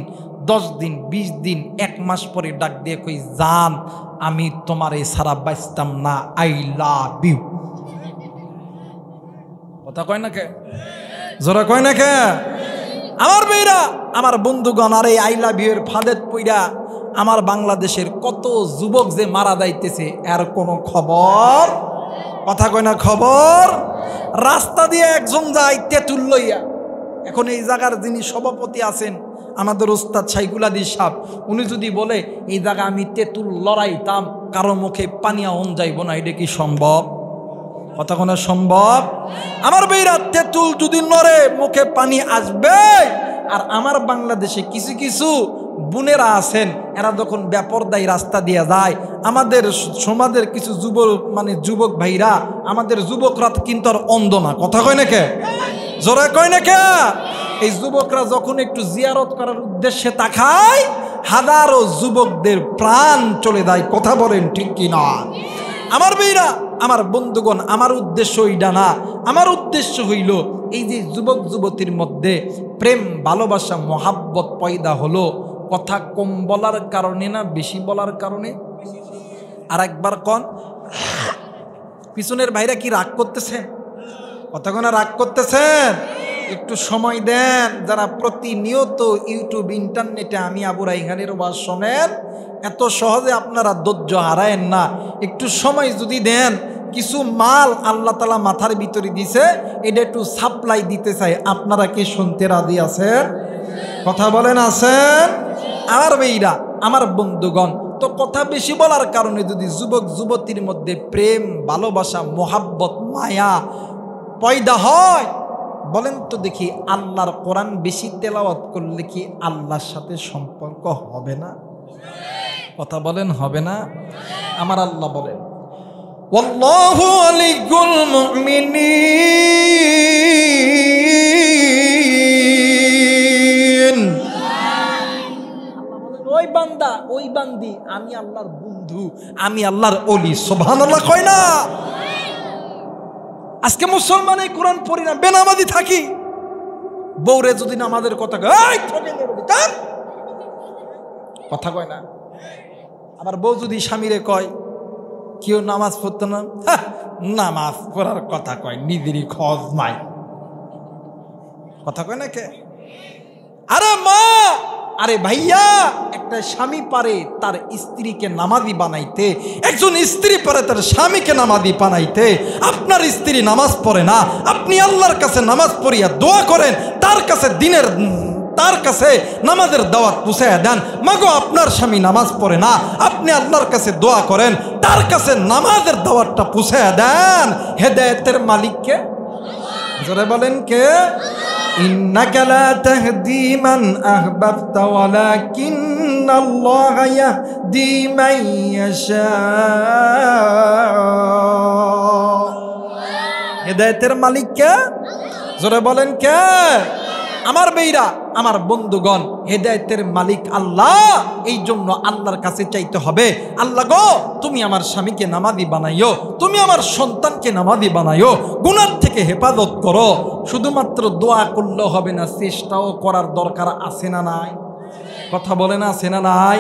Speaker 1: 10 দিন, 20 দিন, 1 মাস পরে ডাক দিয়ে কই, জান আমি তোমার এই সারা বাঁচতাম না, আই লাভ ইউ। কথা কয় না কে? জোরা কয় না কে? আমার ভাইরা, আমার বন্ধুগণ, আর এই আই লাভ ইউ এর ফাঁদে পইরা আমার বাংলাদেশের কত যুবক যে মারা যাইতেছে, এর কোনো খবর? কথা কয় না খবর? রাস্তা দিয়ে একজন যায় তেঁতুল লইয়া। এখন এই জায়গার যিনি সভাপতি আছেন, আমাদের ওস্তাদ শাইখুল হাদিস সাহেব, উনি যদি বলে এই জায়গা আমি তেঁতুল লড়াইতাম, কারো মুখে পানি আউন যাইব না, এটা কি সম্ভব? কথা কোনো সম্ভব? আমার ভাইরা, তেঁতুল যদি নড়ে মুখে পানি আসবে। আর আমার বাংলাদেশে কিছু কিছু বোনেরা আছেন, এরা যখন বেপরদায় রাস্তা দিয়ে যায়, আমাদের সমাজের কিছু যুবক ভাইরা, আমাদের যুবকরা কিন্তু আর অন্ধ না। কথা কয় না কে? জোরে কয় না কে? এই যুবকরা যখন একটু জিয়ারত করার উদ্দেশ্যে তাকায়, হাজারো যুবকদের প্রাণ চলে যায়। কথা বলেন ঠিক কি না? আমার ভাইরা, আমার বন্ধুগণ, আমার উদ্দেশ্য ওইটা না। আমার উদ্দেশ্য হইল এই যে যুবক যুবতীর মধ্যে প্রেম, ভালোবাসা, মহাব্বত পয়দা হলো, কথা কম বলার কারণে না বেশি বলার কারণে? আর একবার কন, পিছনের ভাইরা কি রাগ করতেছেন? কথা কোন রাগ করতেছেন? একটু সময় দেন। যারা প্রতিনিয়ত ইউটিউব, ইন্টারনেটে আমি আবু রায়হানের ওয়াজ শোনেন, এত সহজে আপনারা ধৈর্য হারায়েন না। একটু সময় যদি দেন, কিছু মাল আল্লাহ তাআলা মাথার ভিতরে দিছে, এটা একটু সাপ্লাই দিতে চাই। আপনারা কি শুনতে রাজি আছেন? কথা বলেন আছেন? আমার ভাইরা, আমার বন্ধুগণ, তো কথা বেশি বলার কারণে যদি যুবক যুবতীর মধ্যে প্রেম, ভালোবাসা, মোহাব্বত, মায়া পয়দা হয়, বলেন তো দেখি, আল্লাহর কোরআন বেশি তেলাওয়াত করলে কি আল্লাহর সাথে সম্পর্ক হবে না? কথা বলেন হবে না? আমার আল্লাহ বলেন, ওয়াল্লাহু ওয়ালিয়ুল মুমিনিন। ওই বান্দা, ওই বান্দি, আমি আল্লাহর বন্ধু, আমি আল্লাহর ওলি। সুবহানাল্লাহ কয় না? আজকে মুসলমান এই কোরআন পড়ি না, বেনামাজি থাকি, বউরে যদি নামাজের কথা কথা কয় না। আবার বউ যদি স্বামীরে কয় কেউ নামাজ পড়তো না, নামাজ পড়ার কথা কয়, নিজেরই খোঁজ নাই। কথা কয় না কে? আরে মা, আরে ভাইয়া, একটা স্বামী পারে তার স্ত্রীকে নামাজি বানাইতে, একজন স্ত্রী পারে তার স্বামীকে নামাজি বানাইতে। আপনার স্ত্রী নামাজ পড়ে না, আপনি আল্লাহর কাছে নামাজ পড়িয়া দোয়া করেন, তার কাছে নামাজের দাওয়াত পৌঁছায়া দেন। মাগো, আপনার স্বামী নামাজ পড়ে না, আপনি আল্লাহর কাছে দোয়া করেন, তার কাছে নামাজের দাওয়াতটা পৌঁছায়া দেন। হেদায়েতের মালিককে জোরে বলেন কে? ইন্নাকা লা তাহদি মান আহবাবতা ওয়ালাকিন্নাল্লাহা ইয়াহদি মান ইয়াশা। হেদায়েতের মালিক কে? জোরে বলেন কে? আমার ভাইরা, আমার বন্ধুগণ, হেদায়েতের মালিক আল্লাহ। এই জন্য আল্লাহর কাছে চাইতে হবে, আল্লাহ গো, তুমি আমার স্বামীকে নামাজি বানাইও, তুমি আমার সন্তানকে নামাজি বানাইও, গুনাহ থেকে হেফাজত করো। শুধুমাত্র দোয়া করলেও হবে না, চেষ্টাও করার দরকার আছে না নাই? কথা বলে না, আছে না নাই?